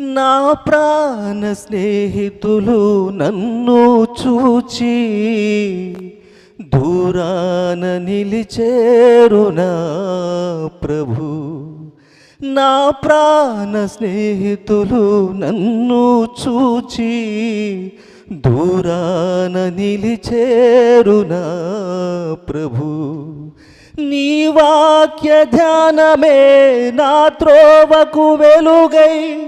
నా ప్రాణ స్నేహితులు నన్ను చూచి దూరాన నిలిచేరు నా ప్రభు. నా ప్రాణ స్నేహితులు నన్ను చూచి దూరాన నిలిచేరు నా ప్రభు. నీ వాక్య ధ్యానమే నా త్రోవకు వెలుగై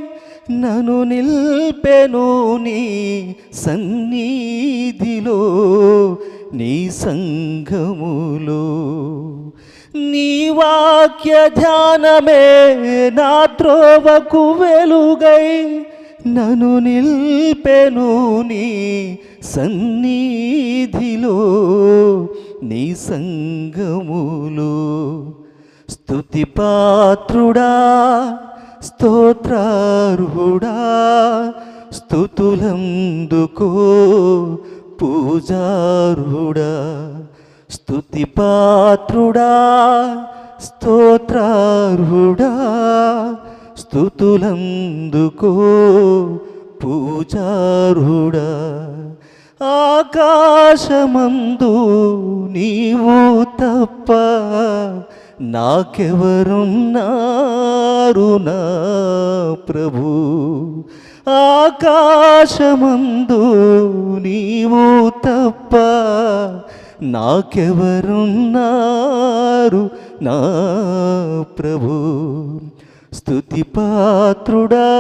నన్ను నిల్పెను నీ సన్నిధిలో నీ సంఘములో. నీ వాక్య ధ్యానమే నా త్రోవకు వెలుగై నన్ను నిల్పెను నీ సన్నిధిలో నీ సంఘములో. స్తుతి పాత్రుడా స్తోత్రార్హుడా స్తుతులందుకో పూజార్హుడా. స్తుతి పాత్రుడా స్తోత్రార్హుడా స్తుతులందుకో పూజార్హుడా. ఆకాశమందు నీవు తప్ప నాకెవరున్నారు నా ప్రభు. ఆకాశమందు నీవు తప్ప నాకెవరున్నారు నా ప్రభు. స్తుతి పాత్రుడా.